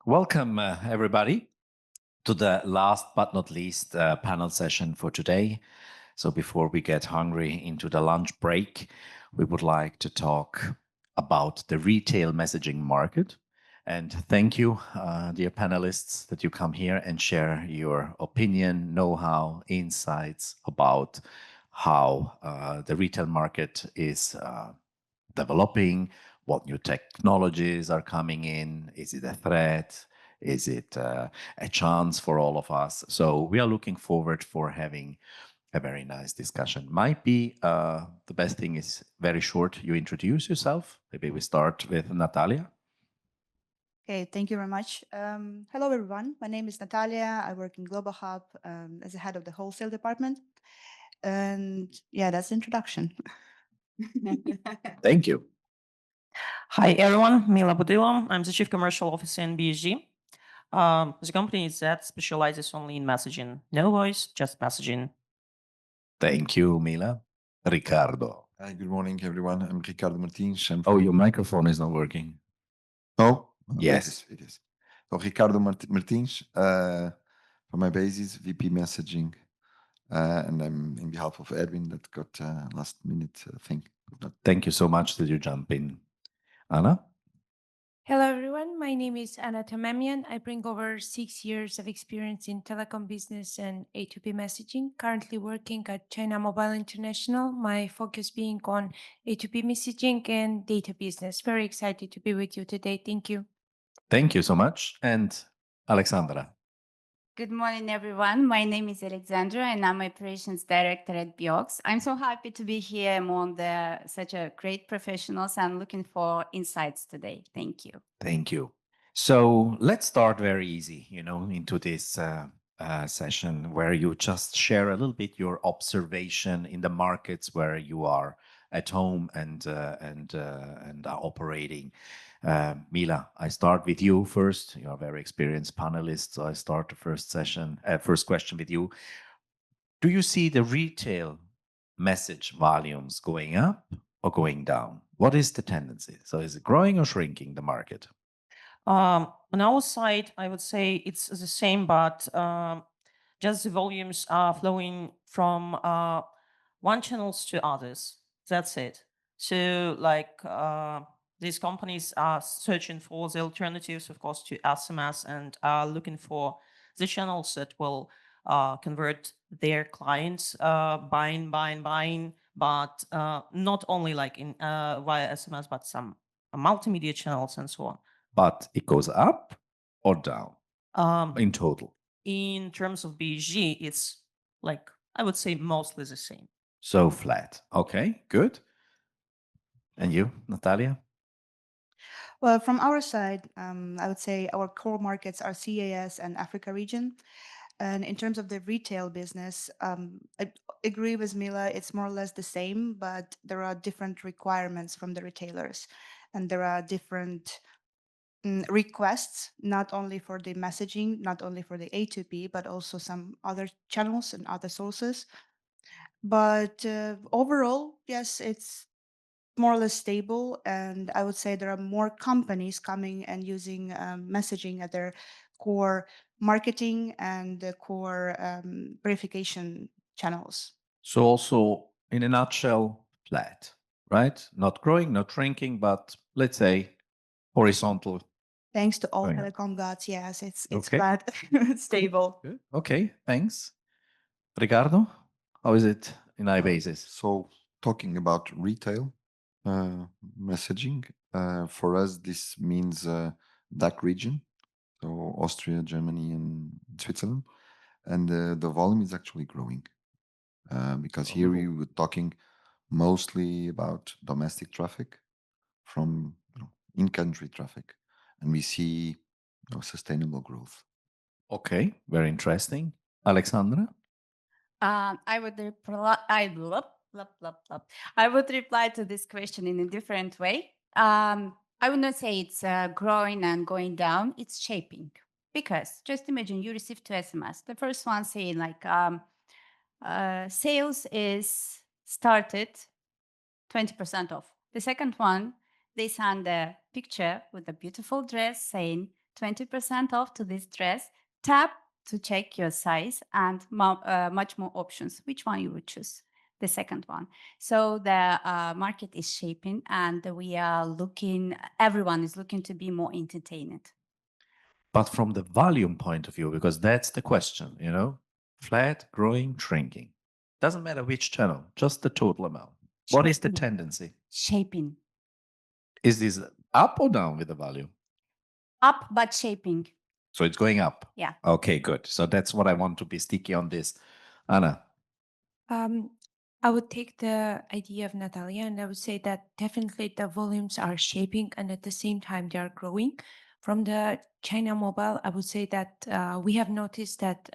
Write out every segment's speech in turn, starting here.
Welcome, everybody, to the last but not least panel session for today. So before we get hungry into the lunch break, we would like to talk about the retail messaging market. And thank you, dear panelists, that you come here and share your opinion, know-how, insights about how the retail market is developing, what new technologies are coming in, is it a threat, is it a chance for all of us? So we are looking forward for having a very nice discussion. Might be the best thing is very short. You introduce yourself. Maybe we start with Natalia. Okay, thank you very much. Hello, everyone. My name is Natalia. I work in Global Hub as the head of the wholesale department. And yeah, that's the introduction. Thank you. Hi, everyone. Mila Budilo. I'm the Chief Commercial Officer in BSG. The company that specializes only in messaging. No voice, just messaging. Thank you, Mila. Ricardo. Hi, good morning, everyone. I'm Ricardo Martins. Oh, your microphone is not working. Oh, yes. It is. So Ricardo Martins, for my basis, VP Messaging. And I'm in behalf of Edwin that got last minute thing. Thank you so much that you jump in. Anna? Hello, everyone. My name is Anna Tamamian. I bring over 6 years of experience in telecom business and A2P messaging, currently working at China Mobile International, my focus being on A2P messaging and data business. Very excited to be with you today. Thank you. Thank you so much. And Alexandra? Good morning, everyone. My name is Alexandra, and I'm Operations Director at Biox. I'm so happy to be here among such a great professionals. I'm looking for insights today. Thank you. Thank you. So let's start very easy, into this session where you just share a little bit your observation in the markets where you are at home and are operating. Mila, I start with you first. You're a very experienced panelist, so I start the first question with you. Do you see the retail message volumes going up or going down? What is the tendency? So is it growing or shrinking, the market? On our side, I would say it's the same, but just the volumes are flowing from one channels to others. That's it. So these companies are searching for the alternatives, of course, to SMS and are looking for the channels that will convert their clients buying, but not only like in via SMS, but some multimedia channels and so on. But it goes up or down in total? In terms of BG, it's like, I would say mostly the same. So flat. Okay, good. And you, Natalia? Well, from our side, I would say our core markets are CAS and Africa region. And in terms of the retail business, I agree with Mila, it's more or less the same, but there are different requirements from the retailers. And there are different requests, not only for the messaging, not only for the A2P, but also some other channels and other sources. But overall, yes, it's more or less stable. And I would say there are more companies coming and using messaging at their core marketing and the core verification channels. So also, in a nutshell, flat, right? Not growing, not shrinking, but let's say horizontal. Thanks to all Oh, yeah. telecom gods, yes, it's Okay. flat, stable. Good. Okay, thanks. Ricardo, how is it in iBasis? So talking about retail messaging, for us, this means DACH region, so Austria, Germany, and Switzerland. And the volume is actually growing because here we were talking mostly about domestic traffic from in-country traffic, and we see sustainable growth. Okay, very interesting. Alexandra? I would reply. I would reply to this question in a different way. I would not say it's growing and going down. It's shaping, because just imagine you receive 2 SMS. The first one saying like sales is started 20% off. The second one, they send a picture with a beautiful dress saying 20% off to this dress. Tap to check your size and much more options. Which one you would choose? The second one. So the market is shaping, and we are looking, everyone is looking to be more entertained. But from the volume point of view, because that's the question, flat, growing, shrinking. Doesn't matter which channel, just the total amount. What is the Shaping. tendency? Shaping. Is this up or down with the volume? Up, but shaping. So it's going up. Yeah. Okay, good. So that's what I want to be sticky on this. Anna, I would take the idea of Natalia, and I would say that definitely the volumes are shaping and at the same time they are growing. From the China mobile, I would say that we have noticed that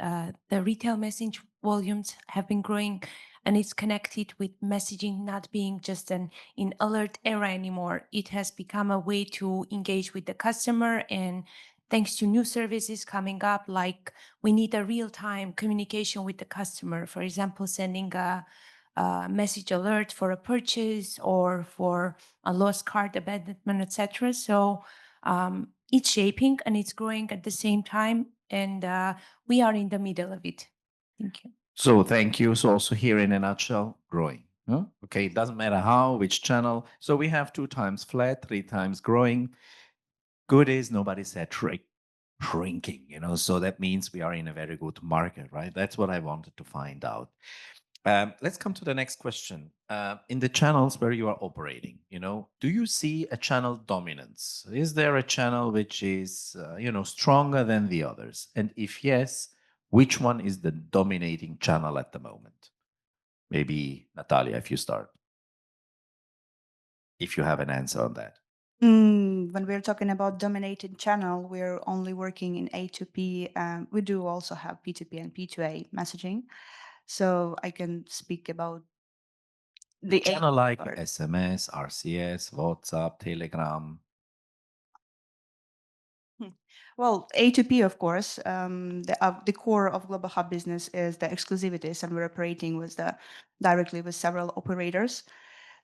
the retail message volumes have been growing, and it's connected with messaging not being just an in alert era anymore. It has become a way to engage with the customer, and thanks to new services coming up, like we need a real-time communication with the customer. For example, sending a message alert for a purchase or for a lost cart abandonment, etc. So it's shaping and it's growing at the same time, and we are in the middle of it. Thank you. so thank you. So also here in a nutshell, growing. Huh? Okay, it doesn't matter how, which channel. So we have 2 times flat, 3 times growing. Good is nobody said shrinking, so that means we are in a very good market, right? That's what I wanted to find out. Let's come to the next question. In the channels where you are operating, do you see a channel dominance? Is there a channel which is, stronger than the others? And if yes, which one is the dominating channel at the moment? Maybe Natalia, if you start, if you have an answer on that. When we're talking about dominated channel, we're only working in A2P. We do also have P2P and P2A messaging. So I can speak about the A Channel like part. SMS, RCS, WhatsApp, Telegram. Well, A2P, of course, the core of Global Hub business is the exclusivities, and we're operating directly with several operators.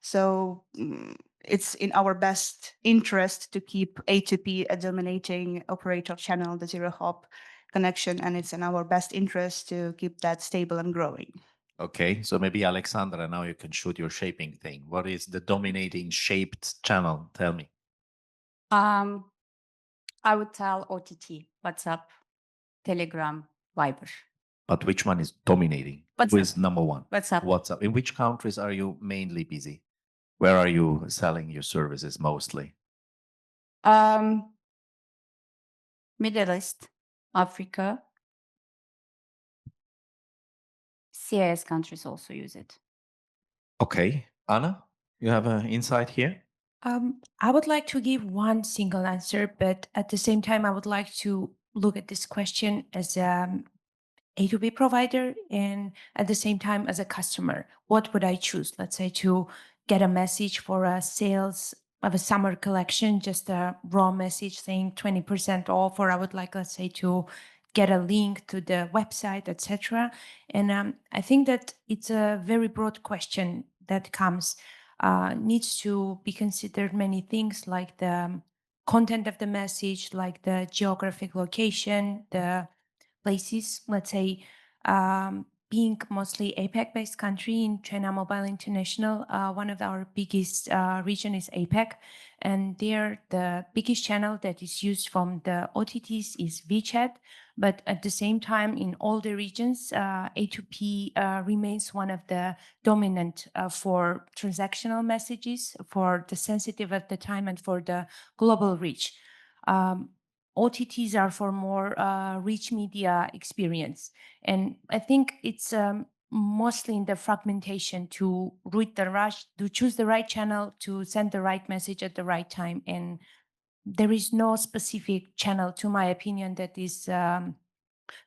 So it's in our best interest to keep A2P a dominating operator channel, the zero hop connection, and it's in our best interest to keep that stable and growing. Okay, so maybe Alexandra, now you can shoot your shaping thing. What is the dominating shaped channel? Tell me. I would tell OTT, WhatsApp, Telegram, Viber. But which one is dominating? Who WhatsApp. is number one? WhatsApp. WhatsApp. In which countries are you mainly busy? Where are you selling your services mostly? Middle East, Africa, CIS countries also use it. Okay, Anna, you have an insight here? I would like to give one single answer, but at the same time, I would like to look at this question as A2B provider and at the same time as a customer. What would I choose? Let's say to get a message for a sales of a summer collection, just a raw message saying 20% off, or I would like, let's say, to get a link to the website, etc. And I think that it's a very broad question that needs to be considered many things like the content of the message, like the geographic location, the places, let's say, being mostly APAC-based country in China Mobile International, one of our biggest region is APAC, and there the biggest channel that is used from the OTTs is WeChat. But at the same time, in all the regions, A2P remains one of the dominant for transactional messages, for the sensitive at the time, and for the global reach. OTTs are for more rich media experience. And I think it's mostly in the fragmentation to choose the right channel, to send the right message at the right time. And there is no specific channel, to my opinion, that is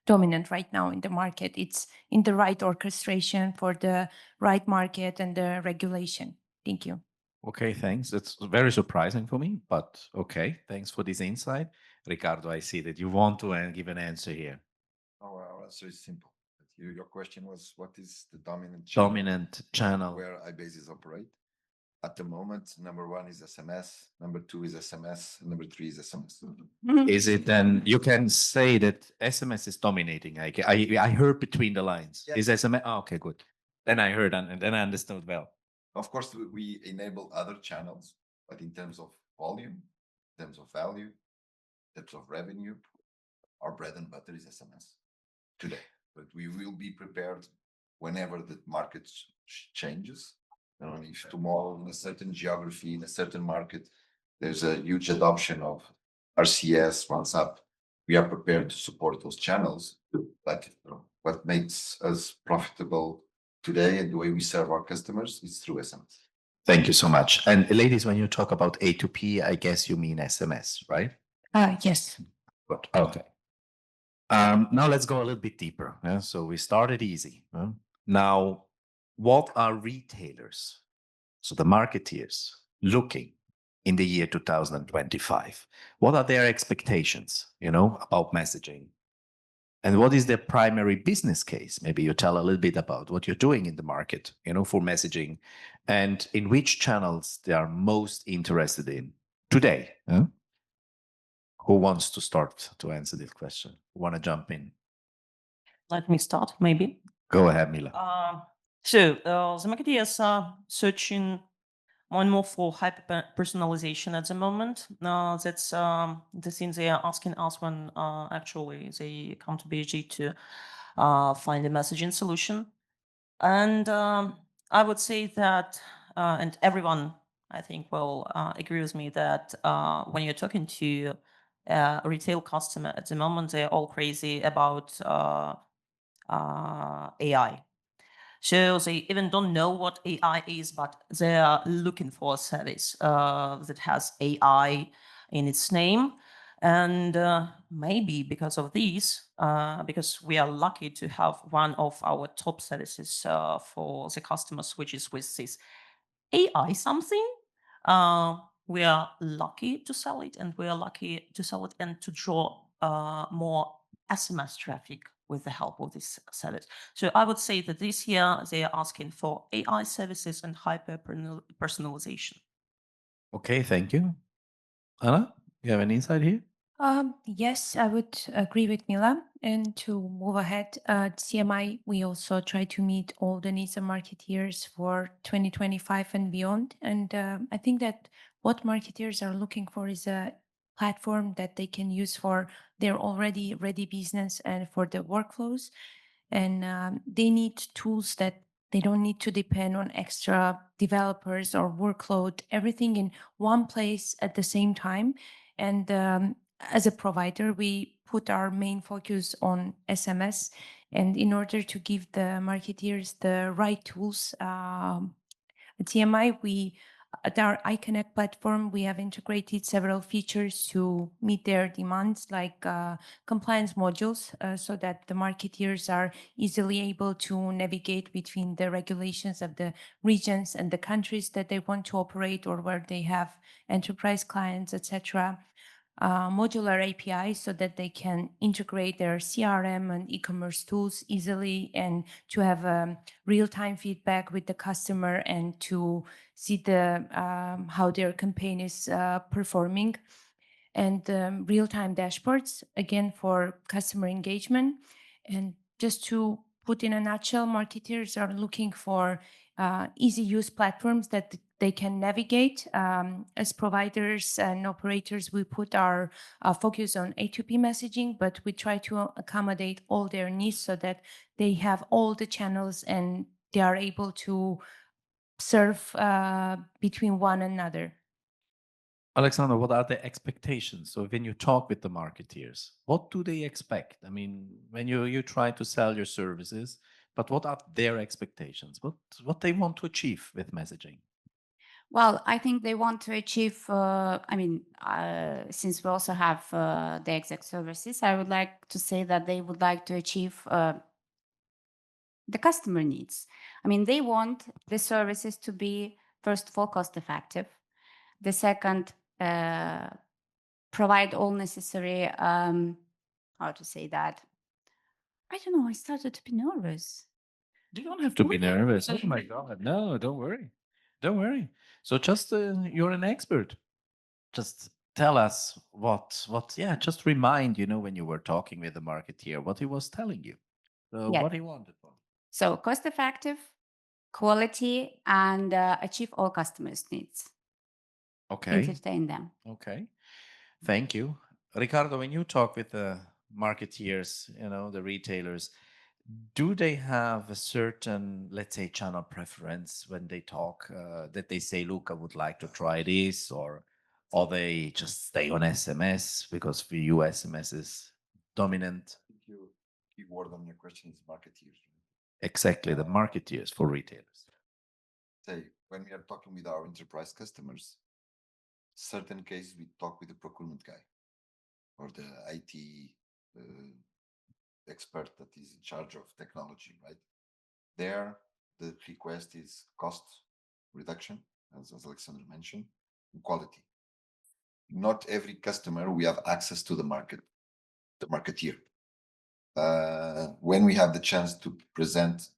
dominant right now in the market. It's in the right orchestration for the right market and the regulation. Thank you. Okay, thanks. That's very surprising for me, but okay, thanks for this insight. Ricardo, I see that you want to give an answer here. Our answer is simple. Your question was, what is the dominant channel Dominant channel. where iBases operate? At the moment, number one is SMS, number two is SMS, and number three is SMS. Is it then, you can say that SMS is dominating? I heard between the lines. Yeah. Is SMS? Oh, okay, good. Then I heard and then I understood well. Of course, we enable other channels, but in terms of volume, in terms of value, in terms of revenue, our bread and butter is SMS today. But we will be prepared whenever the market changes. If tomorrow in a certain geography, in a certain market, there's a huge adoption of RCS, WhatsApp, we are prepared to support those channels. But what makes us profitable today and the way we serve our customers is through SMS. Thank you so much. And ladies, when you talk about A2P, I guess you mean SMS, right? Yes. Good. Okay. Now let's go a little bit deeper. So we started easy. Now, what are retailers, so the marketeers, looking in the year 2025? What are their expectations, about messaging? And what is their primary business case? Maybe you tell a little bit about what you're doing in the market, for messaging, and in which channels they are most interested in today. Who wants to start to answer this question? Want to jump in? Let me start, maybe. Go ahead, Mila. So the marketeers are searching more and more for hyper personalization at the moment. That's the thing they are asking us when actually they come to BG to find a messaging solution. And I would say that, and everyone, I think, will agree with me that when you're talking to a retail customer at the moment, they're all crazy about AI. So they even don't know what AI is, but they are looking for a service that has AI in its name. And maybe because of this, because we are lucky to have one of our top services for the customers, which is with this AI something, we are lucky to sell it, and we are lucky to sell it and to draw more SMS traffic with the help of this service. So I would say that this year they are asking for AI services and hyper personalization. Okay, thank you. Anna, you have an insight here? Yes, I would agree with Mila. And to move ahead, at CMI, we also try to meet all the needs of marketeers for 2025 and beyond. And I think that what marketeers are looking for is a platform that they can use for their already ready business and for the workflows. And they need tools that they don't need to depend on extra developers or workload, everything in one place at the same time. And as a provider, we put our main focus on SMS. And in order to give the marketeers the right tools, at TMI, at our iConnect platform, we have integrated several features to meet their demands, like compliance modules, so that the marketeers are easily able to navigate between the regulations of the regions and the countries that they want to operate or where they have enterprise clients, etc. Modular APIs so that they can integrate their CRM and e-commerce tools easily, and to have real-time feedback with the customer and to see the how their campaign is performing, and real-time dashboards again for customer engagement. And just to put in a nutshell, marketers are looking for easy use platforms that they can navigate. As providers and operators, we put our focus on A2P messaging, but we try to accommodate all their needs so that they have all the channels and they are able to serve between one another. Alexander, what are the expectations? So when you talk with the marketeers, what do they expect? I mean, when you try to sell your services, but what are their expectations? What they want to achieve with messaging? Well, I think they want to achieve, since we also have the exec services, I would like to say that they would like to achieve the customer needs. I mean, they want the services to be, first of all, cost effective. The second, provide all necessary, how to say that? I don't know, I started to be nervous. You don't have to be nervous. Oh my God. No, don't worry. Don't worry. So just you're an expert. Just tell us yeah, just remind, when you were talking with the marketeer, what he was telling you. So Yeah. what he wanted from you. So cost effective, quality, and achieve all customers' needs. Okay. Entertain them. Okay. Thank you. Ricardo, when you talk with the marketeers, the retailers, do they have a certain, let's say, channel preference when they talk, that they say, look, I would like to try this, or they just stay on SMS because for you SMS is dominant? Your key word on your question is marketeers. Exactly, the marketeers for retailers. Say, when we are talking with our enterprise customers, certain cases we talk with the procurement guy or the IT expert that is in charge of technology, right? There, the request is cost reduction, as Alexander mentioned, and quality. Not every customer we have access to the marketeer. When we have the chance to present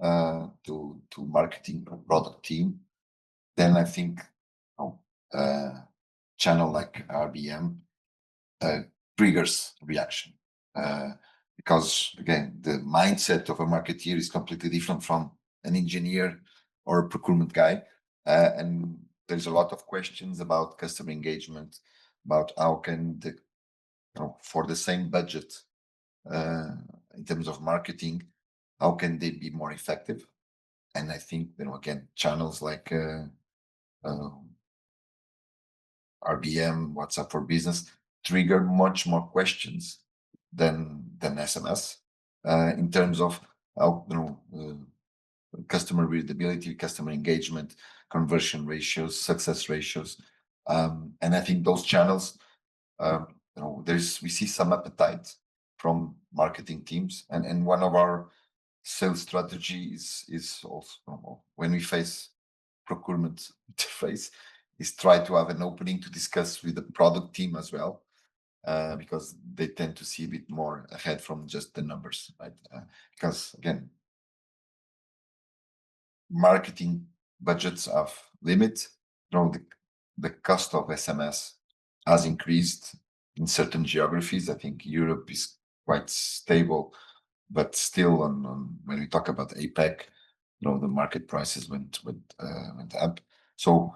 to marketing or product team, then I think channel like RBM triggers reaction. Because again, the mindset of a marketeer is completely different from an engineer or a procurement guy. And there's a lot of questions about customer engagement, about how can for the same budget, in terms of marketing, how can they be more effective? And I think, again, channels like RBM, WhatsApp for Business, trigger much more questions than SMS in terms of how customer readability, customer engagement, conversion ratios, success ratios, and I think those channels, we see some appetite from marketing teams, and one of our sales strategies is also when we face procurement interface is try to have an opening to discuss with the product team as well, because they tend to see a bit more ahead from just the numbers, right? Because again, marketing budgets have limit. The cost of SMS has increased in certain geographies. I think Europe is quite stable, but still on when we talk about APAC, the market prices went up. So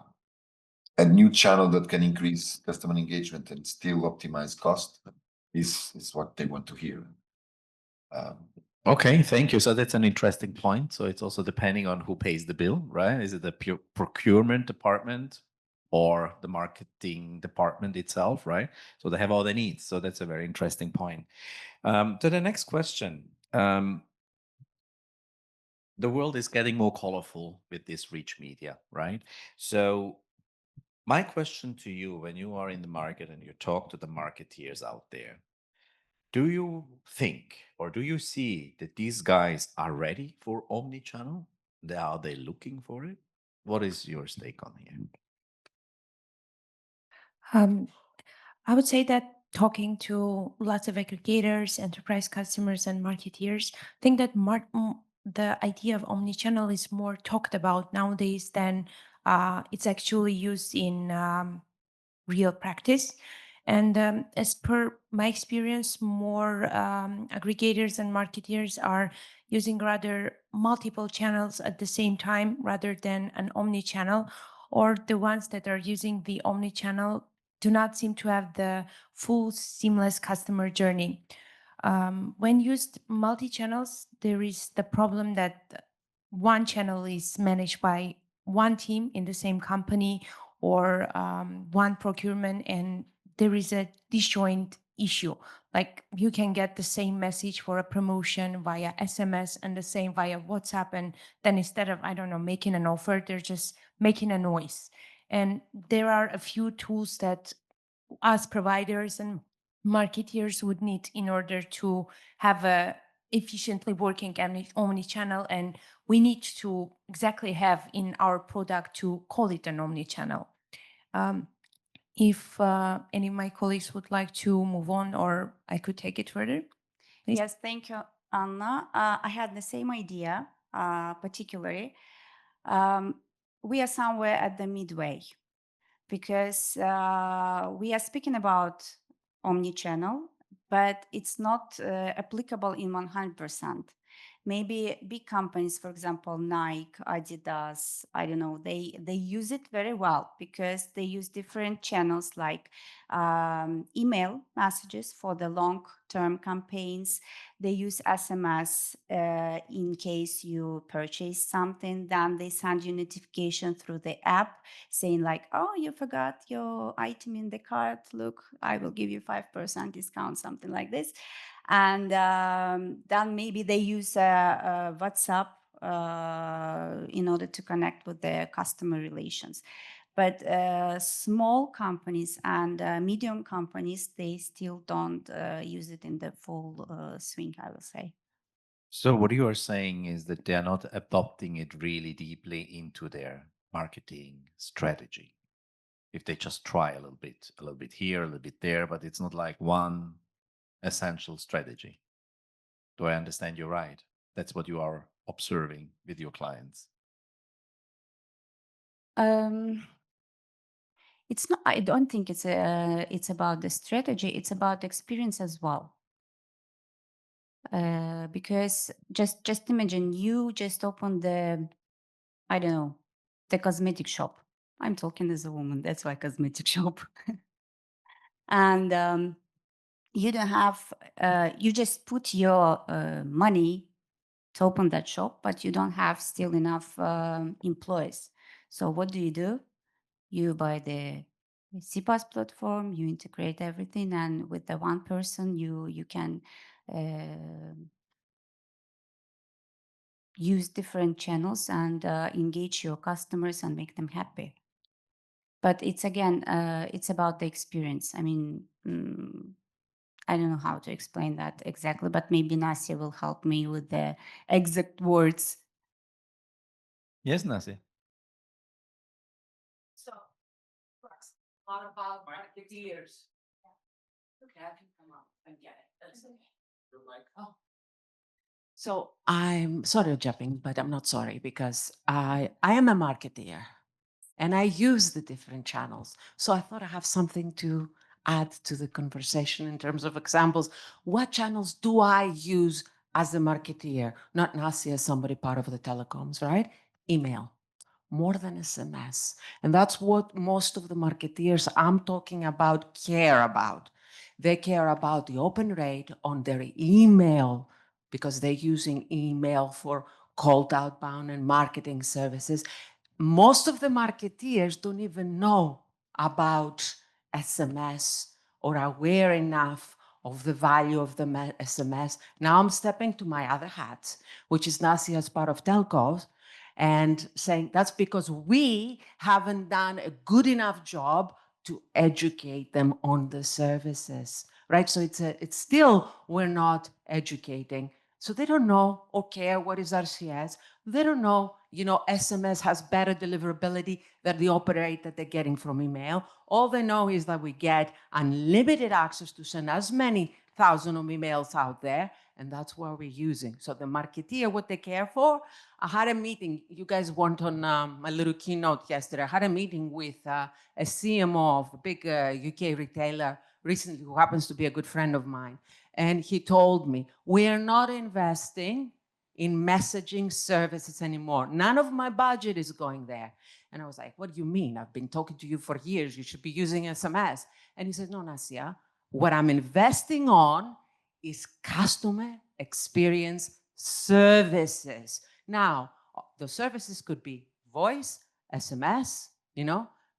a new channel that can increase customer engagement and still optimize cost is what they want to hear. Okay, thank you. So that's an interesting point. So it's also depending on who pays the bill, right? Is it the procurement department or the marketing department itself, right? So they have all the needs. So that's a very interesting point. To the next question. The world is getting more colorful with this rich media, right? So my question to you, when you are in the market and you talk to the marketeers out there, do you think or do you see that these guys are ready for omnichannel? Are they looking for it? What is your take on here? I would say that talking to lots of aggregators, enterprise customers, and marketeers, I think that the idea of omnichannel is more talked about nowadays than it's actually used in real practice. And as per my experience, more aggregators and marketeers are using rather multiple channels at the same time rather than an omni-channel, or the ones that are using the omni-channel do not seem to have the full seamless customer journey. When used multi-channels, there is the problem that one channel is managed by one team in the same company or one procurement, and there is a disjoint issue. Like you can get the same message for a promotion via SMS and the same via WhatsApp, and then instead of, I don't know, making an offer, they're just making a noise. And there are a few tools that us providers and marketeers would need in order to have a efficiently working omni-channel, and we need to exactly have in our product to call it an omni-channel. If any of my colleagues would like to move on, or I could take it further. Please. Yes, thank you, Anna. I had the same idea, particularly. we are somewhere at the midway, because we are speaking about omni-channel, but it's not applicable in 100%. Maybe big companies, for example, Nike, Adidas, I don't know, they use it very well because they use different channels like email messages for the long-term campaigns. They use SMS in case you purchase something, then they send you notification through the app saying like, oh, you forgot your item in the cart. Look, I will give you 5% discount, something like this. And then maybe they use WhatsApp in order to connect with their customer relations. But small companies and medium companies, they still don't use it in the full swing, I will say. So what you are saying is that they are not adopting it really deeply into their marketing strategy. If they just try a little bit here, a little bit there, but it's not like one essential strategy. Do I understand you right? That's what you are observing with your clients. It's not. I don't think it's about the strategy. It's about experience as well. Because just imagine you just open the, I don't know, the cosmetic shop. I'm talking as a woman. That's why cosmetic shop. And you don't have. You just put your money to open that shop, but you don't have still enough employees. So what do? You buy the CPaaS platform, you integrate everything, and with the one person, you can use different channels and engage your customers and make them happy. But it's again, it's about the experience. I mean, I don't know how to explain that exactly, but maybe Nasia will help me with the exact words. Yes, Nasi. So, a lot about marketeers. Okay, I can come up and get it. That's okay. You're like, oh. So I'm sorry of jumping, but I'm not sorry because I am a marketeer and I use the different channels. So I thought I have something to add to the conversation in terms of examples. What channels do I use as a marketeer? Not Nasi as somebody part of the telecoms, right? Email. More than SMS. And that's what most of the marketeers I'm talking about care about. They care about the open rate on their email because they're using email for cold outbound and marketing services. Most of the marketeers don't even know about SMS or aware enough of the value of the SMS. Now I'm stepping to my other hat, which is Nasi as part of telcos, and saying that's because we haven't done a good enough job to educate them on the services, right? So it's still, we're not educating. So they don't know or care what is RCS. They don't know, SMS has better deliverability than the operate that they're getting from email. All they know is that we get unlimited access to send as many thousands of emails out there, and that's what we're using. So the marketeer, what they care for, I had a meeting, you guys weren't on my little keynote yesterday. I had a meeting with a CMO of a big UK retailer recently who happens to be a good friend of mine. And he told me, we're not investing in messaging services anymore. None of my budget is going there. And I was like, what do you mean? I've been talking to you for years. You should be using SMS. And he said, no, Nasia, what I'm investing on is customer experience services. Now, the services could be voice, SMS,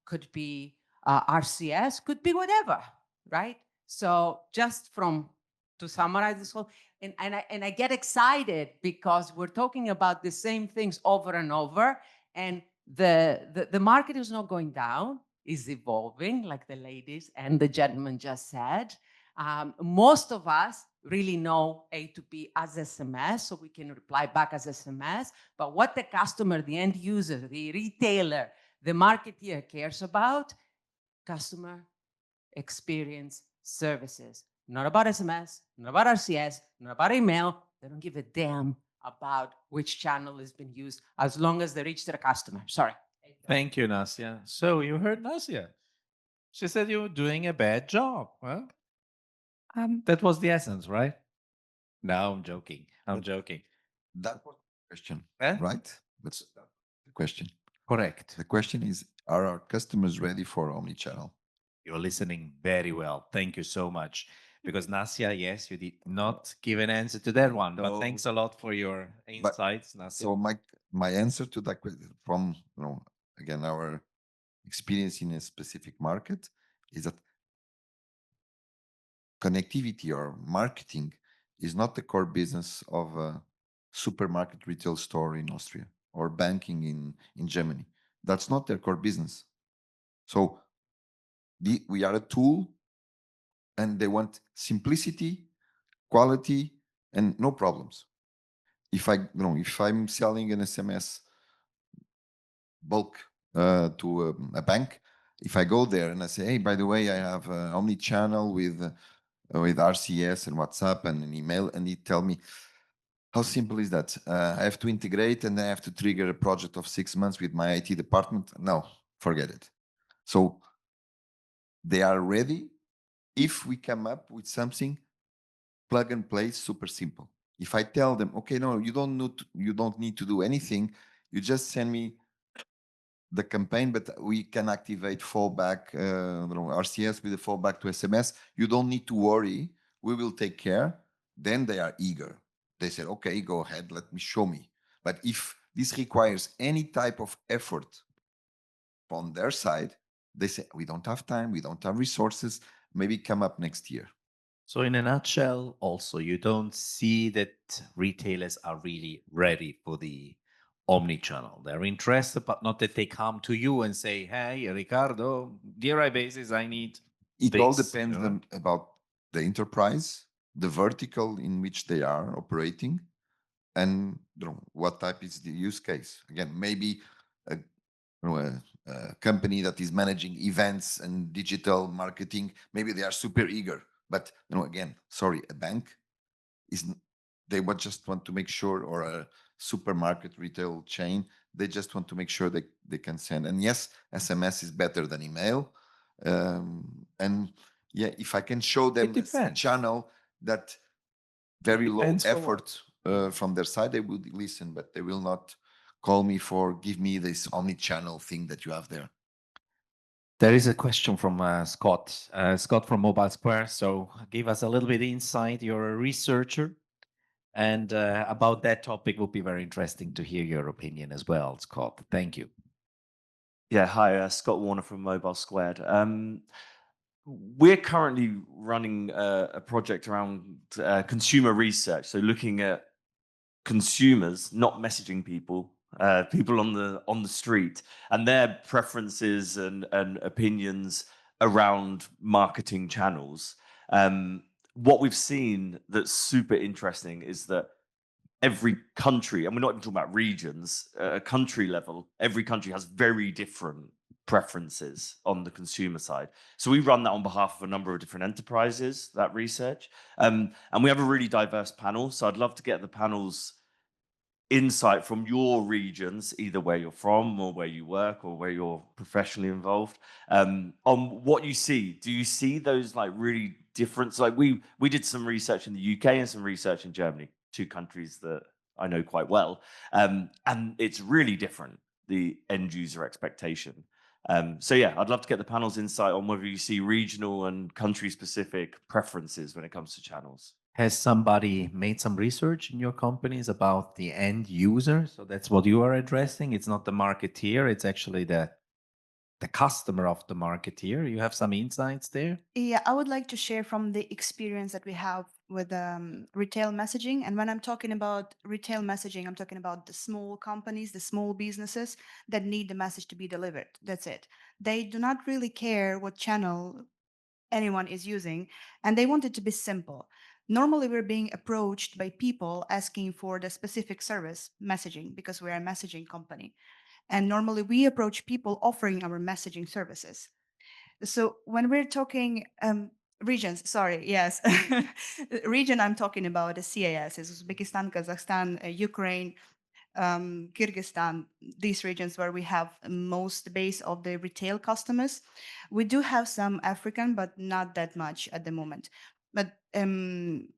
could be RCS, could be whatever, right? So just to summarize this whole, and I get excited because we're talking about the same things over and over, and the market is not going down, is evolving, like the ladies and the gentleman just said. Most of us really know A2P as SMS, so we can reply back as SMS. But what the customer, the end user, the retailer, the marketeer cares about, customer experience services. Not about SMS, not about RCS, not about email. They don't give a damn about which channel has been used as long as they reach their customer. Sorry. Thank you, Nasia. So you heard Nasia. She said you were doing a bad job. Well, that was the essence, right? No, I'm joking. I'm But- joking. That was the question, Eh? right? That's the question. Correct. The question is, are our customers ready for omnichannel? You're listening very well. Thank you so much. Because Nasia, yes, you did not give an answer to that one, but No. thanks a lot for your insights, Nasia. So my answer to that question from again our experience in a specific market is that connectivity or marketing is not the core business of a supermarket retail store in Austria or banking in Germany. That's not their core business. So we are a tool, and they want simplicity, quality, and no problems. If if I'm selling an SMS bulk to a bank, if I go there and I say, hey, by the way, I have omni-channel with RCS and WhatsApp and an email, and they tell me, how simple is that? I have to integrate and I have to trigger a project of 6 months with my IT department. No, forget it. So they are ready if we come up with something plug and play, super simple. If I tell them, okay, no, you don't need to do anything, you just send me the campaign, but we can activate fallback, RCS with a fallback to SMS. You don't need to worry. We will take care. Then they are eager. They said, okay, go ahead. Let me show me. But if this requires any type of effort on their side, they say, we don't have time. We don't have resources. Maybe come up next year. So in a nutshell, also, you don't see that retailers are really ready for the omni-channel. They're interested, but not that they come to you and say, hey, Ricardo, DRI basis, I need It all this, depends you know? about the enterprise, the vertical in which they are operating, and what type is the use case. Again, maybe a, a company that is managing events and digital marketing, maybe they are super eager. But again, sorry, a bank is they would just want to make sure, or a supermarket retail chain, they just want to make sure they can send. And yes, SMS is better than email. And yeah, if I can show them a depends. channel that very low Depends for what. effort from their side, they would listen, but they will not call me for give me this omni-channel thing that you have there. There is a question from Scott. Scott from Mobile Square. So give us a little bit insight. You're a researcher. And about that topic would be very interesting to hear your opinion as well, Scott. Thank you. Yeah, hi, Scott Warner from Mobile Squared. We're currently running a project around consumer research, so looking at consumers, not messaging people, people on the street, and their preferences and opinions around marketing channels. What we've seen that's super interesting is that every country, and we're not even talking about regions, a country level, every country has very different preferences on the consumer side. So we run that on behalf of a number of different enterprises, that research. And we have a really diverse panel. So I'd love to get the panel's insight from your regions, either where you're from or where you work or where you're professionally involved, on what you see. Do you see those like really different? Like we did some research in the UK and some research in Germany, two countries that I know quite well, and it's really different, the end user expectation. So yeah, I'd love to get the panel's insight on whether you see regional and country specific preferences when it comes to channels. Has somebody made some research in your companies about the end user? So that's what you are addressing. It's not the marketeer, it's actually the customer of the marketeer. You have some insights there? Yeah, I would like to share from the experience that we have with retail messaging. And when I'm talking about retail messaging, I'm talking about the small companies, the small businesses that need the message to be delivered. That's it. They do not really care what channel anyone is using, and they want it to be simple. Normally, we're being approached by people asking for the specific service, messaging, because we're a messaging company. And normally, we approach people offering our messaging services. So when we're talking regions, sorry, yes, region I'm talking about is CIS, is Uzbekistan, Kazakhstan, Ukraine, Kyrgyzstan, these regions where we have most base of the retail customers. We do have some African, but not that much at the moment. But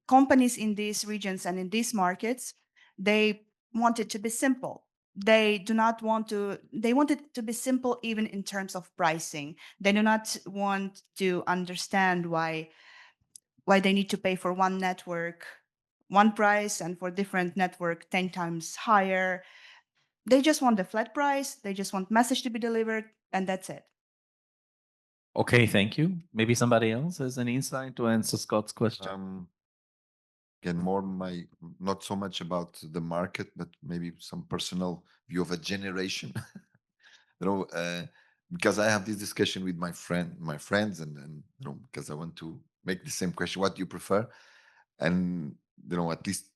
companies in these regions and in these markets, they want it to be simple. They do not want to, they want it to be simple even in terms of pricing. They do not want to understand why they need to pay for one network one price and for different network 10 times higher. They just want the flat price, they just want message to be delivered, and that's it. Okay, thank you. Maybe somebody else has an insight to answer Scott's question. Again, not so much about the market, but maybe some personal view of a generation. Because I have this discussion with my friends, and because I want to make the same question: what do you prefer? And at least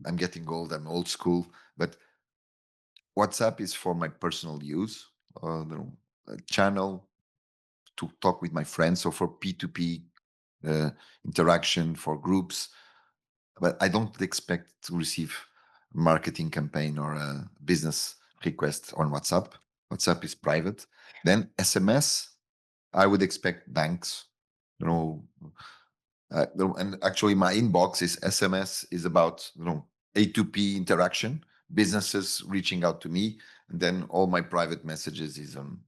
I'm getting old, I'm old school, but WhatsApp is for my personal use, a channel to talk with my friends, so for P2P interaction, for groups. But I don't expect to receive a marketing campaign or a business request on WhatsApp. WhatsApp is private. Then SMS, I would expect banks, and actually my inbox is SMS is about A2P interaction, businesses reaching out to me, and then all my private messages is on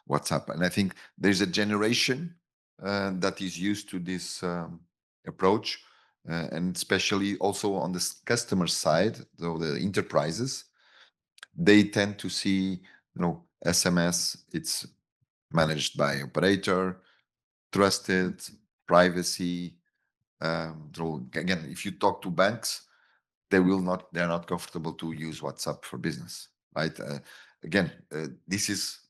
WhatsApp. And I think there's a generation that is used to this approach, and especially also on the customer side, though the enterprises, they tend to see SMS, it's managed by operator, trusted, privacy. So again, if you talk to banks, they're not comfortable to use WhatsApp for business, right? This is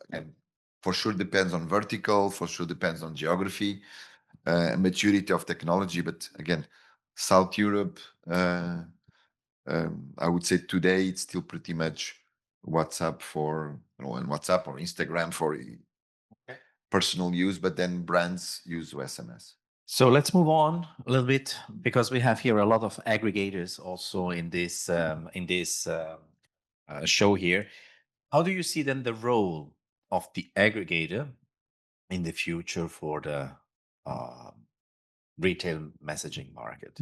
again, for sure depends on vertical, for sure depends on geography, and maturity of technology. But again, South Europe, I would say today it's still pretty much WhatsApp for and WhatsApp or Instagram for personal use, but then brands use SMS. So let's move on a little bit because we have here a lot of aggregators also in this show here. How do you see then the role of the aggregator in the future for the retail messaging market?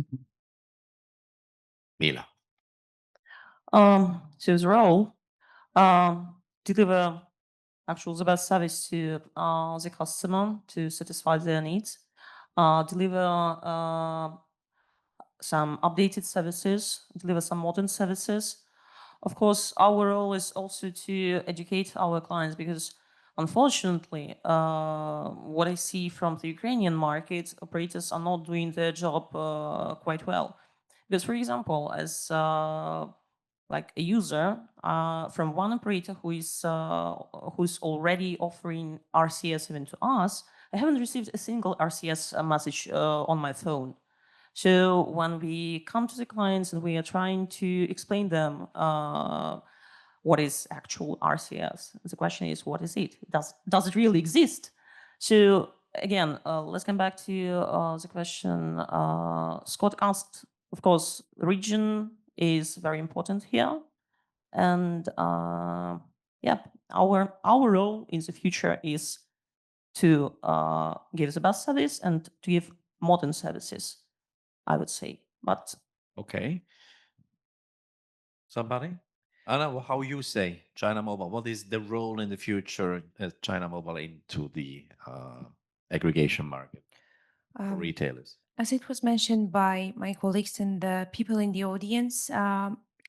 Mila. So his role, deliver actual the best service to the customer to satisfy their needs, deliver some updated services, deliver some modern services. Of course, our role is also to educate our clients because unfortunately, what I see from the Ukrainian market, operators are not doing their job quite well. Because, for example, as like a user from one operator who's already offering RCS even to us, I haven't received a single RCS message on my phone. So when we come to the clients and we are trying to explain them what is actual RCS, the question is, what is it? Does it really exist? So again, let's come back to the question Scott asked. Of course, region is very important here, and yeah, our role in the future is to give the best service and to give modern services, I would say. But okay, somebody? Anna, how you say China Mobile? What is the role in the future of China Mobile into the aggregation market for retailers? As it was mentioned by my colleagues and the people in the audience,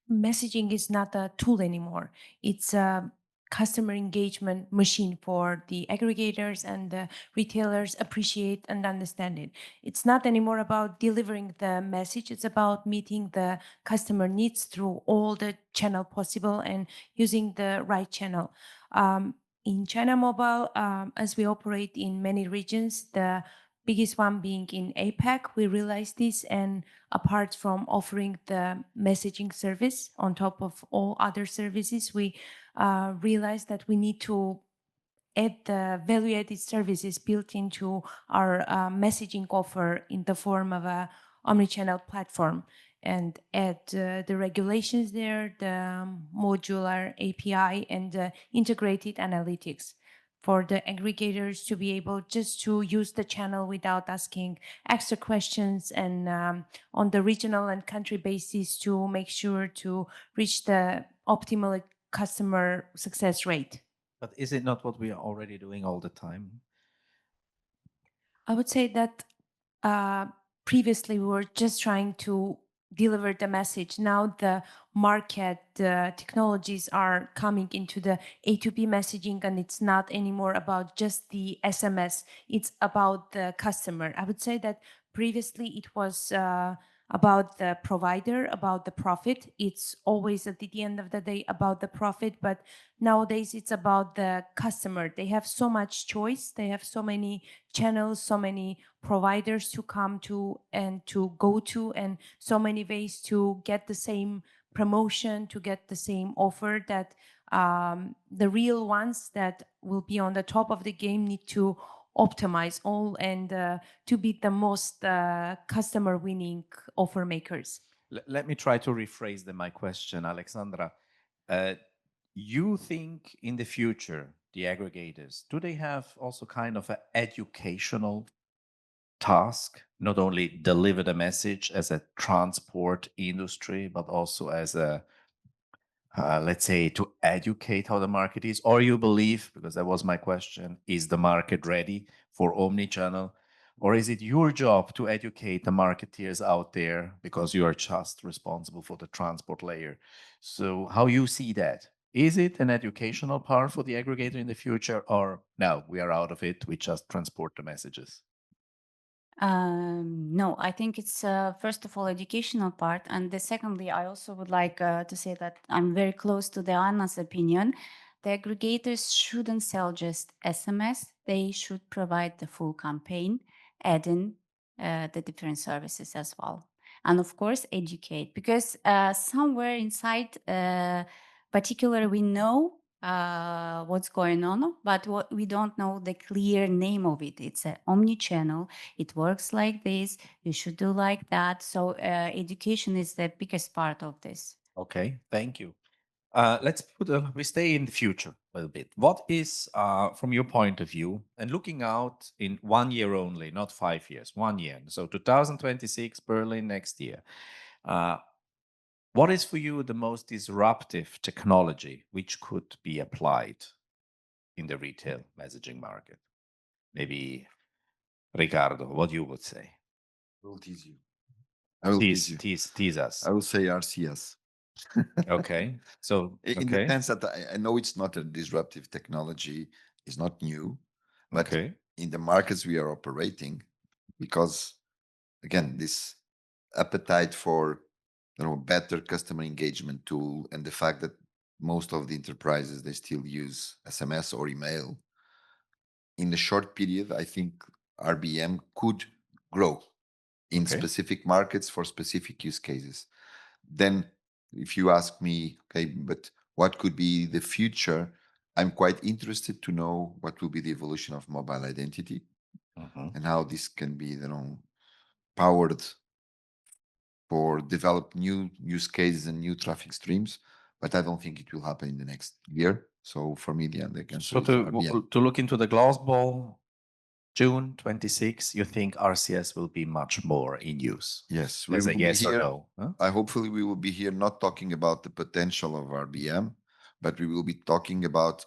messaging is not a tool anymore. It's a customer engagement machine for the aggregators, and the retailers appreciate and understand it. It's not anymore about delivering the message. It's about meeting the customer needs through all the channel possible and using the right channel. In China Mobile, as we operate in many regions, the biggest one being in APAC, we realized this, and apart from offering the messaging service on top of all other services, we realized that we need to add the value-added services built into our messaging offer in the form of a omnichannel platform. and add the regulations there, the modular API, and integrated analytics for the aggregators to be able just to use the channel without asking extra questions, and on the regional and country basis to make sure to reach the optimal customer success rate. But is it not what we are already doing all the time? I would say that previously we were just trying to deliver the message. Now the market technologies are coming into the A2P messaging, and it's not anymore about just the SMS. It's about the customer. I would say that previously it was about the provider, about the profit. It's always at the end of the day about the profit, but nowadays it's about the customer. They have so much choice. They have so many channels, so many providers to come to and to go to, and so many ways to get the same promotion, to get the same offer, that the real ones that will be on the top of the game need to optimize all and to be the most customer winning offer makers. Let me try to rephrase my question, Alexandra. You think in the future, the aggregators, do they have also kind of an educational task, not only deliver the message as a transport industry, but also as a, let's say, to educate how the market is? Or you believe, because that was my question, is the market ready for omni-channel? Or is it your job to educate the marketeers out there because you are just responsible for the transport layer? So how you see that? Is it an educational part for the aggregator in the future, or no, we are out of it, we just transport the messages? No, I think it's first of all educational part, and the secondly, I also would like to say that I'm very close to the Anna's opinion. The aggregators shouldn't sell just SMS; they should provide the full campaign, add in the different services as well, and of course educate, because somewhere inside, particularly we know what's going on, but what we don't know the clear name of it. It's an omni-channel. It works like this. You should do like that. So education is the biggest part of this. Okay, thank you. We stay in the future a little bit. What is, from your point of view, and looking out in 1 year only, not 5 years, 1 year. So 2026, Berlin next year. What is for you the most disruptive technology which could be applied in the retail messaging market? Maybe Ricardo, what you would say? I will tease you. I will tease you. Tease us. I will say RCS. Okay. So, In the sense that I know it's not a disruptive technology, it's not new, but okay. in the markets we are operating, because again, this appetite for better customer engagement tool, and the fact that most of the enterprises they still use SMS or email, in the short period, I think RBM could grow in specific markets for specific use cases. Then if you ask me, okay, but what could be the future? I'm quite interested to know what will be the evolution of mobile identity and how this can be, powered for develop new use cases and new traffic streams. But I don't think it will happen in the next year. So for me, the answer So is RBM. to look into the glass ball, June 26, you think RCS will be much more in use? Yes, As a yes or here. no? Huh? Hopefully we will be here not talking about the potential of RBM, but we will be talking about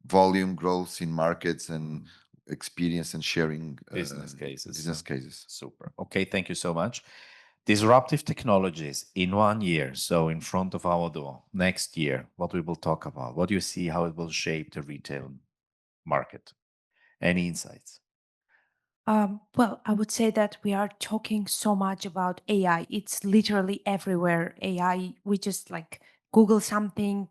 volume growth in markets and experience and sharing Business cases. Business cases. Super. Okay, thank you so much. Disruptive technologies in 1 year, so in front of our door, next year, what we will talk about. What do you see how it will shape the retail market? Any insights? Well, I would say that we are talking so much about AI. It's literally everywhere. AI, we just like Google something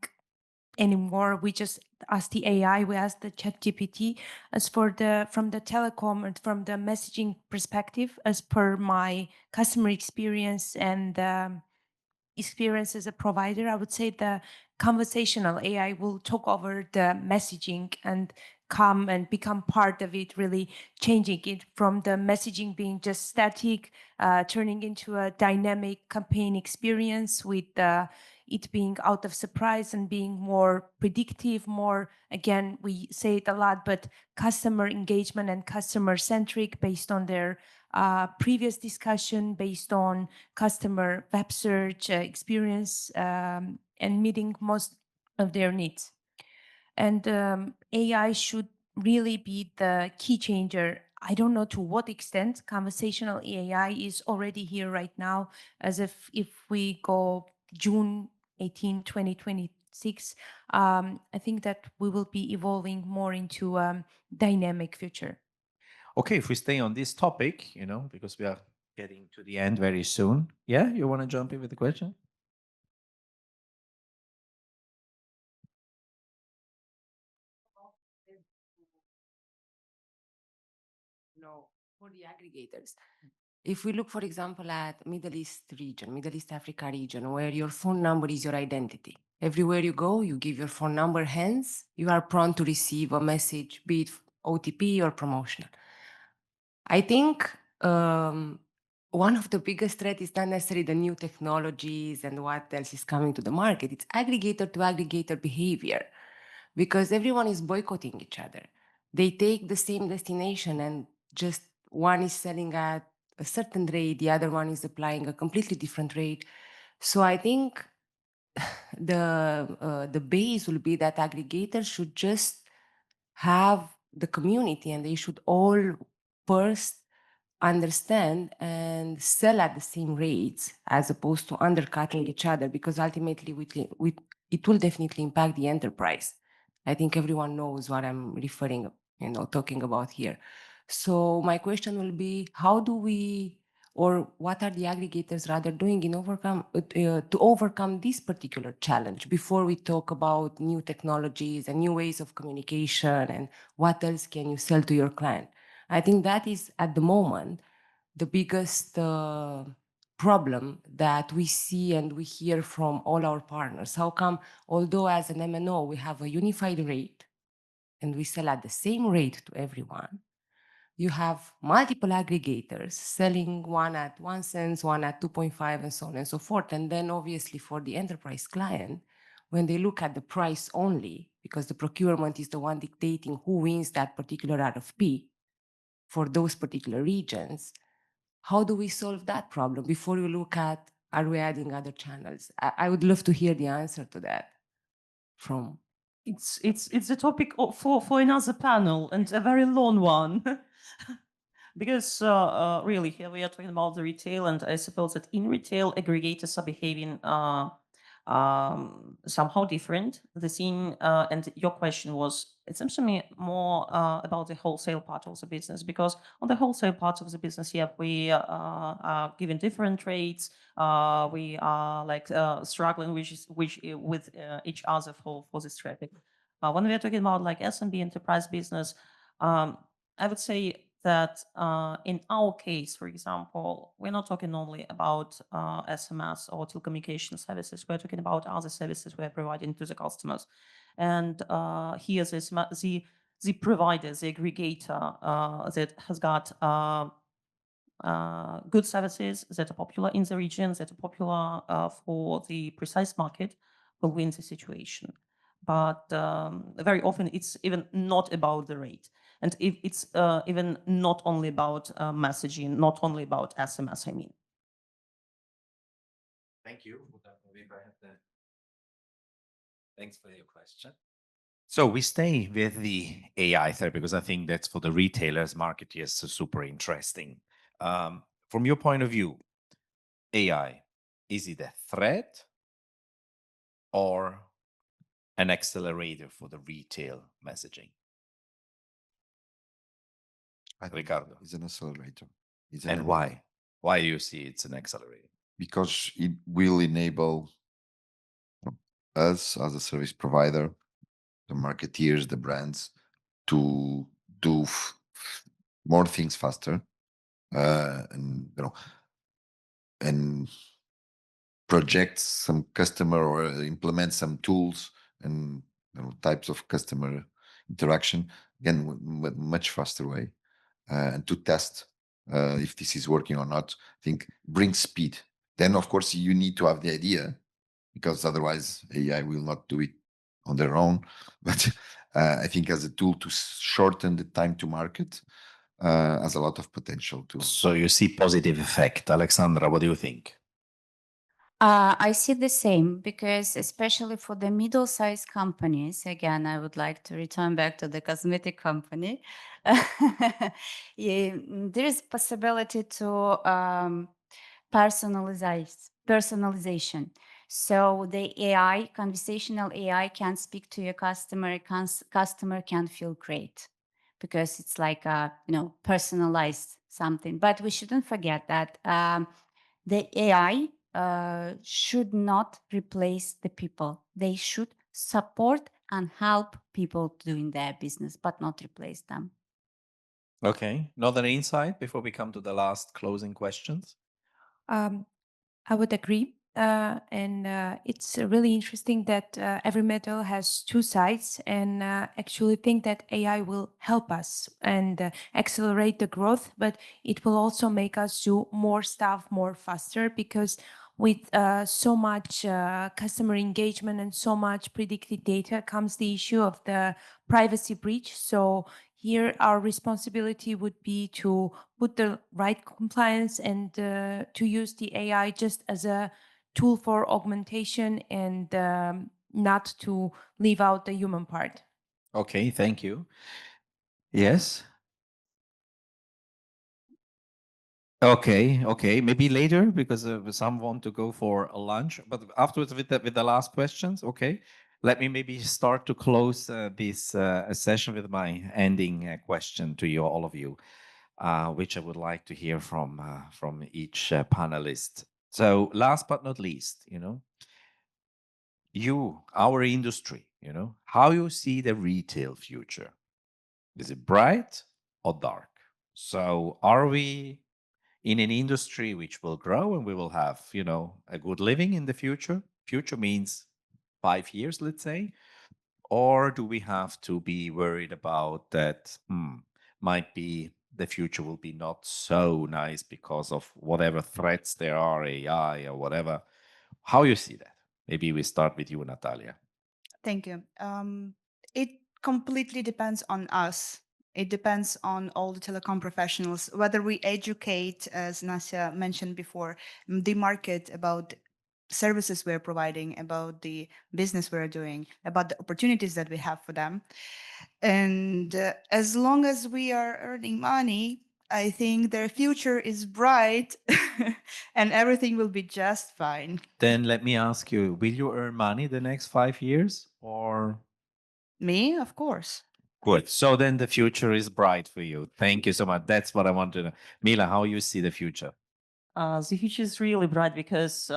anymore. We just ask the AI, we ask the ChatGPT. As for from the telecom and from the messaging perspective, as per my customer experience and experience as a provider, I would say the conversational AI will take over the messaging, and come and become part of it, really changing it from the messaging being just static, turning into a dynamic campaign experience with it being out of surprise and being more predictive, more, again, we say it a lot, but customer engagement and customer centric based on their previous discussion, based on customer web search experience, and meeting most of their needs. And AI should really be the key changer. I don't know to what extent conversational AI is already here right now, as if we go June 18, 2026, I think that we will be evolving more into dynamic future. Okay, if we stay on this topic, because we are getting to the end very soon. Yeah, you want to jump in with the question? No, for the aggregators. If we look, for example, at Middle East region, Middle East Africa region, where your phone number is your identity. Everywhere you go, you give your phone number, hence you are prone to receive a message, be it OTP or promotional. I think one of the biggest threats is not necessarily the new technologies and what else is coming to the market. It's aggregator to aggregator behavior, because everyone is boycotting each other. They take the same destination and just one is selling at a certain rate, the other one is applying a completely different rate. So I think the base will be that aggregators should just have the community and they should all first understand and sell at the same rates as opposed to undercutting each other, because ultimately it will definitely impact the enterprise. I think everyone knows what I'm referring, talking about here. So my question will be, how do we, or what are the aggregators rather doing to overcome this particular challenge before we talk about new technologies and new ways of communication and what else can you sell to your client? I think that is at the moment the biggest problem that we see and we hear from all our partners. How come, although as an MNO we have a unified rate and we sell at the same rate to everyone, you have multiple aggregators selling one at 1 cent, one at 2.5, and so on and so forth. And then obviously for the enterprise client, when they look at the price only, because the procurement is the one dictating who wins that particular RFP for those particular regions, how do we solve that problem before you look at, are we adding other channels? I would love to hear the answer to that from. It's a topic for another panel, and a very long one. Because really here we are talking about the retail, and I suppose that in retail aggregators are behaving somehow different. The scene and your question was, it seems to me, more about the wholesale part of the business, because on the wholesale part of the business, yeah, we are given different rates. We are like struggling with each other for this traffic. When we are talking about like SMB enterprise business, I would say that in our case, for example, we're not talking only about SMS or telecommunication services. We're talking about other services we're providing to the customers. And here the provider, the aggregator that has got good services that are popular in the region, that are popular for the precise market, will win the situation. But very often it's even not about the rate. And if it's even not only about messaging, not only about SMS, I mean. Thank you. Thanks for your question. So we stay with the AI there because I think that's for the retailers, marketeers, so super interesting. From your point of view, AI, is it a threat or an accelerator for the retail messaging? Ricardo. It's an accelerator. And why? Why do you see it's an accelerator? Because it will enable us as a service provider, the marketeers, the brands, to do more things faster, and project some customer or implement some tools and types of customer interaction again, much faster way, and to test if this is working or not. I think brings speed. Then, of course, you need to have the idea, because otherwise AI will not do it on their own. But I think as a tool to shorten the time to market, has a lot of potential too. So you see positive effect. Alexandra, what do you think? I see the same, because especially for the middle-sized companies, again, I would like to return back to the cosmetic company. There is possibility to personalization. So the AI, conversational AI, can speak to your customer. Customer can feel great because it's like personalized something. But we shouldn't forget that the AI should not replace the people. They should support and help people doing their business, but not replace them. Okay. Another insight before we come to the last closing questions? I would agree. And it's really interesting that every metal has two sides, and actually think that AI will help us and accelerate the growth, but it will also make us do more stuff more faster, because with so much customer engagement and so much predicted data comes the issue of the privacy breach. So here our responsibility would be to put the right compliance and to use the AI just as a tool for augmentation and not to leave out the human part. Okay, thank you. Yes. Okay. Maybe later, because some want to go for a lunch, but afterwards with the last questions. Okay. Let me maybe start to close this session with my ending question to you, all of you, which I would like to hear from each panelist. So last but not least, our industry, how you see the retail future. Is it bright or dark? So are we in an industry which will grow and we will have, a good living in the future? Future means 5 years, let's say. Or do we have to be worried about that? Might be the future will be not so nice because of whatever threats there are, AI or whatever. How you see that? Maybe we start with you, Natalia. Thank you. It completely depends on us. It depends on all the telecom professionals, whether we educate, as Nasya mentioned before, the market about services we're providing, about the business we're doing, about the opportunities that we have for them. And as long as we are earning money, I think their future is bright and everything will be just fine. Then let me ask you, will you earn money the next 5 years or? Me, of course. Good. So then the future is bright for you. Thank you so much. That's what I want to know. Mila, how you see the future? The future is really bright because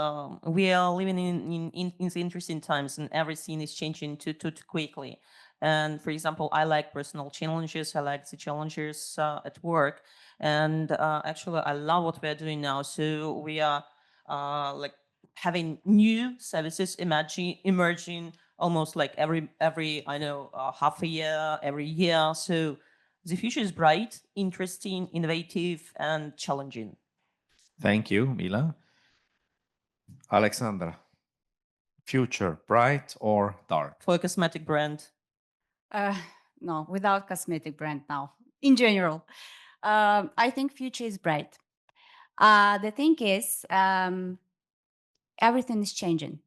we are living in interesting times, and everything is changing too quickly. And for example, I like personal challenges. I like the challenges at work, and actually, I love what we are doing now. So we are like having new services emerging almost like every half a year, every year. So the future is bright, interesting, innovative, and challenging. Thank you, Mila. Alexandra, future bright or dark? For a cosmetic brand. No, without cosmetic brand now. In general, I think future is bright. The thing is, everything is changing.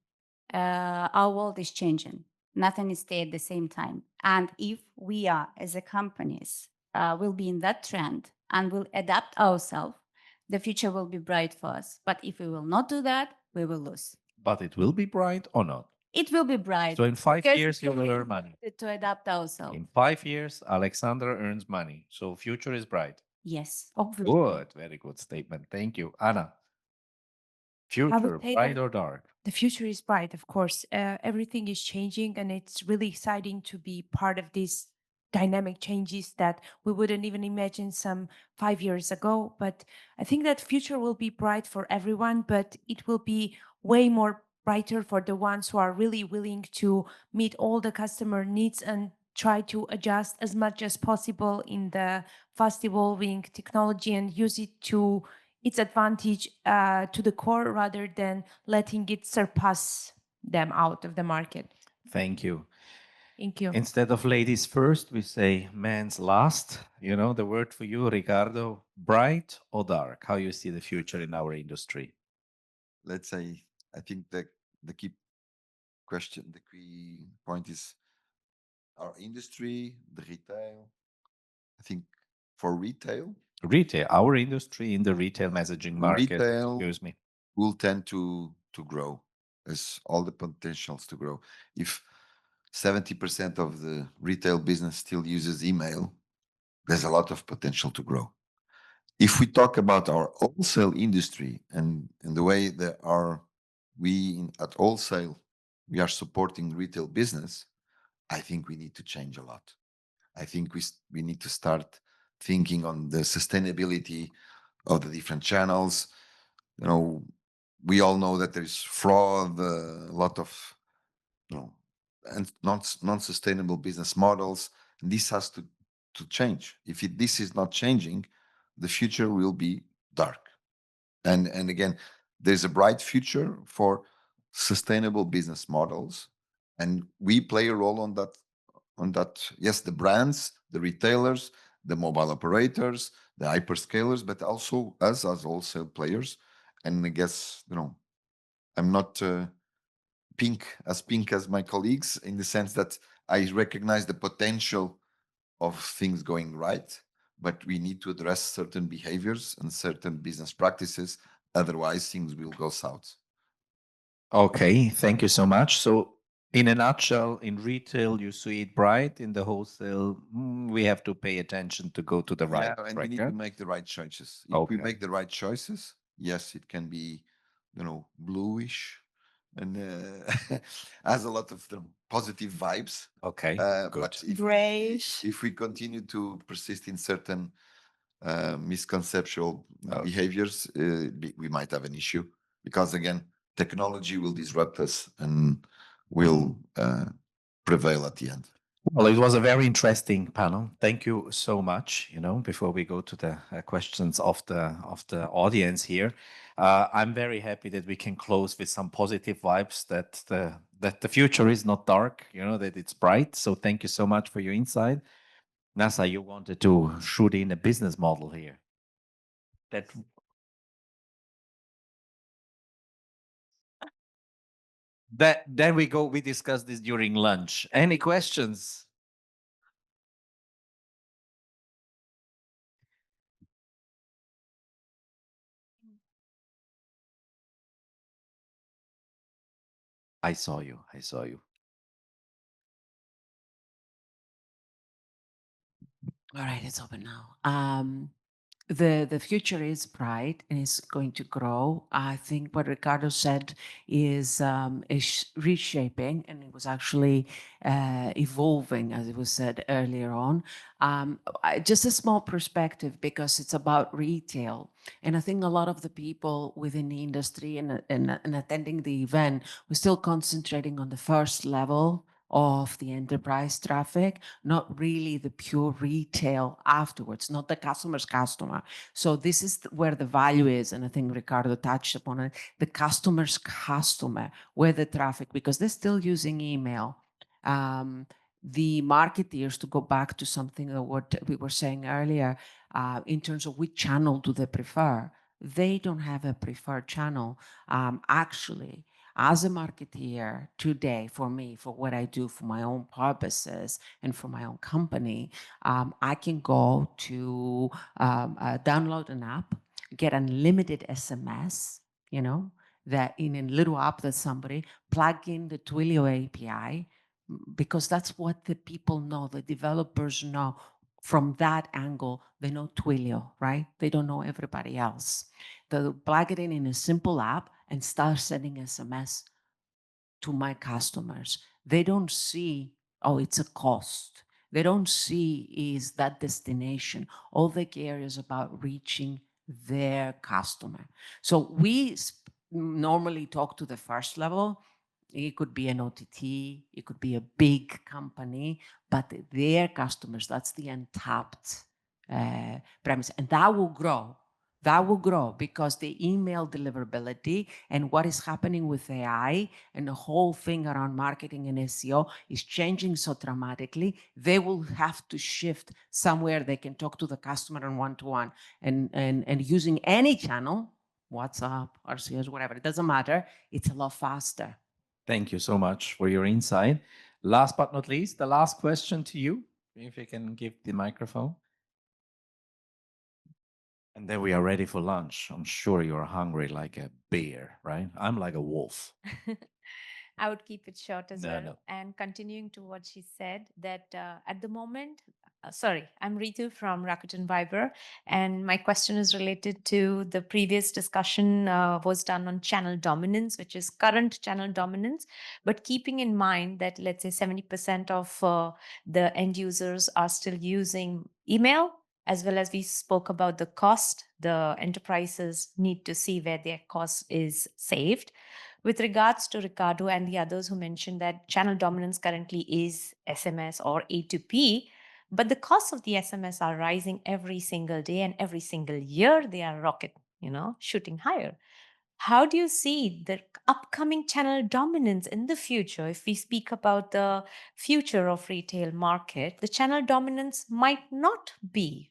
Our world is changing. Nothing is stay at the same time. And if we are, as a companies, will be in that trend and will adapt ourselves, the future will be bright for us. But if we will not do that, we will lose. But it will be bright or not? It will be bright. So in 5 because years, you will earn money. To adapt ourselves. In 5 years, Alexandra earns money. So future is bright. Yes, obviously. Good. Very good statement. Thank you. Anna, future bright or dark? The future is bright, of course. Everything is changing, and it's really exciting to be part of these dynamic changes that we wouldn't even imagine some 5 years ago. But I think that future will be bright for everyone, but it will be way more brighter for the ones who are really willing to meet all the customer needs and try to adjust as much as possible in the fast evolving technology and use it to its advantage to the core rather than letting it surpass them out of the market. Thank you. Thank you. Instead of ladies first, we say men's last. You know, the word for you, Ricardo, bright or dark? How you see the future in our industry? Let's say, I think the key question, the key point is our industry, the retail. I think for retail, Our industry in the retail messaging market, retail excuse me. will tend to grow, as all the potentials to grow. If 70% of the retail business still uses email, there's a lot of potential to grow. If we talk about our wholesale industry and the way that at wholesale, we are supporting retail business, I think we need to change a lot. I think we need to start thinking on the sustainability of the different channels. You know, we all know that there's fraud, a lot of, and non-sustainable business models. And this has to change. If this is not changing, the future will be dark. And again, there's a bright future for sustainable business models, and we play a role on that. Yes, the brands, the retailers, the mobile operators, the hyperscalers, but also us as wholesale players. And I guess, I'm not pink as my colleagues, in the sense that I recognize the potential of things going right, but we need to address certain behaviors and certain business practices. Otherwise, things will go south. Okay, thank you so much. So, in a nutshell, in retail, you see it bright. In the wholesale, we have to pay attention to go to the right Yeah, and track, we need yeah? to make the right choices. If Okay. we make the right choices, yes, it can be, bluish, and has a lot of the positive vibes. Okay, good. But Grayish. if we continue to persist in certain misconceptual Okay. behaviors, we might have an issue, because again, technology will disrupt us and will prevail at the end. Well, it was a very interesting panel. Thank you so much. Before we go to the questions of the audience here, I'm very happy that we can close with some positive vibes, that the future is not dark, that it's bright. So thank you so much for your insight. NASA, you wanted to shoot in a business model here. Then we discuss this during lunch. Any questions? I saw you. All right, it's open now. The future is bright and is going to grow. I think what Ricardo said is reshaping, and it was actually evolving, as it was said earlier on. Just a small perspective, because it's about retail. And I think a lot of the people within the industry and attending the event were still concentrating on the first level of the enterprise traffic, not really the pure retail afterwards, not the customer's customer. So this is where the value is, and I think Ricardo touched upon it, the customer's customer, where the traffic, because they're still using email. The marketeers, to go back to something that what we were saying earlier, in terms of which channel do they prefer, they don't have a preferred channel. Actually, as a marketeer today, for me, for what I do for my own purposes and for my own company, I can go to download an app, get unlimited SMS, that in a little app that somebody plug in the Twilio API, because that's what the people know, the developers know. From that angle, they know Twilio, right? They don't know everybody else. They'll plug it in a simple app and start sending SMS to my customers. They don't see, oh, it's a cost. They don't see is that destination. All they care is about reaching their customer. So we normally talk to the first level. It could be an OTT, it could be a big company, but their customers, that's the untapped premise. And that will grow. That will grow because the email deliverability and what is happening with AI and the whole thing around marketing and SEO is changing so dramatically. They will have to shift somewhere they can talk to the customer on one-to-one and using any channel, WhatsApp, RCS, whatever, it doesn't matter. It's a lot faster. Thank you so much for your insight. Last but not least, the last question to you, if you can give the microphone. And then we are ready for lunch. I'm sure you're hungry like a bear, right? I'm like a wolf. I would keep it short as No, well. no. And continuing to what she said, that at the moment, sorry, I'm Ritu from Rakuten Viber, and my question is related to the previous discussion was done on channel dominance, which is current channel dominance, but keeping in mind that let's say 70% of the end users are still using email, as well as we spoke about the cost, the enterprises need to see where their cost is saved. With regards to Ricardo and the others who mentioned that channel dominance currently is SMS or A2P, but the costs of the SMS are rising every single day and every single year they are shooting higher. How do you see the upcoming channel dominance in the future? If we speak about the future of retail market, the channel dominance might not be,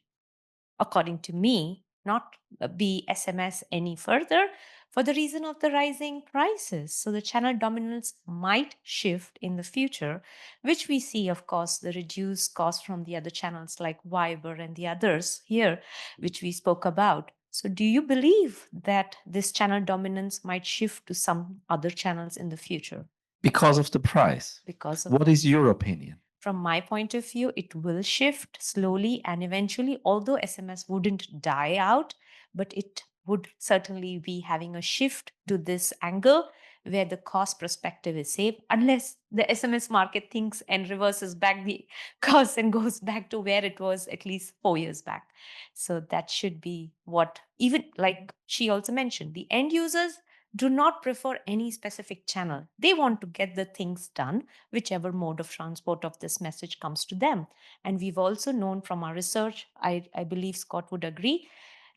according to me, not be SMS any further for the reason of the rising prices. So the channel dominance might shift in the future, which we see, of course, the reduced cost from the other channels like Viber and the others here, which we spoke about. So do you believe that this channel dominance might shift to some other channels in the future? Because of the price. Because of What is your opinion? From my point of view, it will shift slowly and eventually, although SMS wouldn't die out, but it would certainly be having a shift to this angle where the cost perspective is safe, unless the SMS market thinks and reverses back the cost and goes back to where it was at least 4 years back. So that should be what, even like she also mentioned, the end users do not prefer any specific channel. They want to get the things done, whichever mode of transport of this message comes to them. And we've also known from our research, I believe Scott would agree,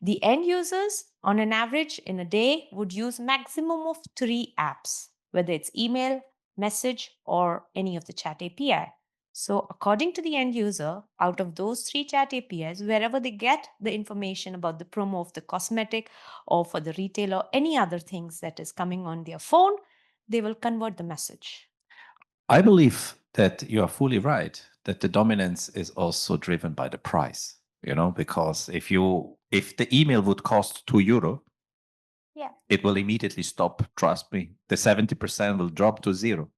the end users on an average in a day would use maximum of 3 apps, whether it's email, message, or any of the chat API. So according to the end user, out of those 3 chat APIs, wherever they get the information about the promo of the cosmetic or for the retail or any other things that is coming on their phone, they will convert the message. I believe that you are fully right, that the dominance is also driven by the price, because if the email would cost €2, Yeah. it will immediately stop. Trust me, the 70% will drop to 0.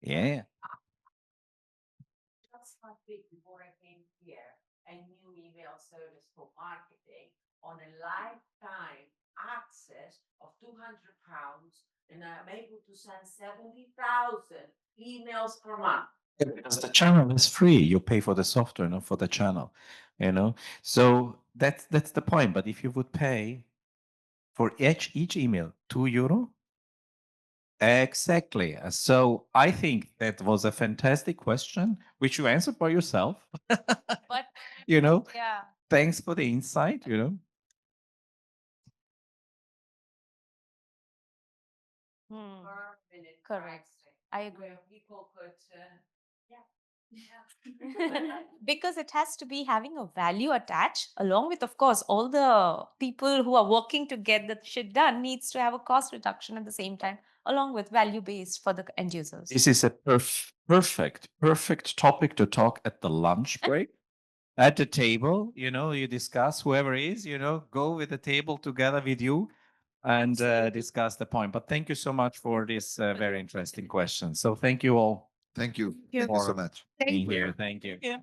Yeah. Just last week before I came here, a new email service for marketing on a lifetime access of £200, and I'm able to send 70,000 emails per month. Because the channel is free. You pay for the software, not for the channel. So that's the point. But if you would pay for each email €2, exactly. So I think that was a fantastic question, which you answered by yourself. But yeah. Thanks for the insight. Per minute. Correct. I agree. Where people could, Because it has to be having a value attached, along with, of course, all the people who are working to get the shit done needs to have a cost reduction at the same time, along with value based for the end users. This is a perfect topic to talk at the lunch break. At the table, you discuss whoever is, go with the table together with you and discuss the point. But thank you so much for this very interesting question. So thank you all. Thank you. Thank you. Thank you so much. Thank being you. here. Thank you. Yeah.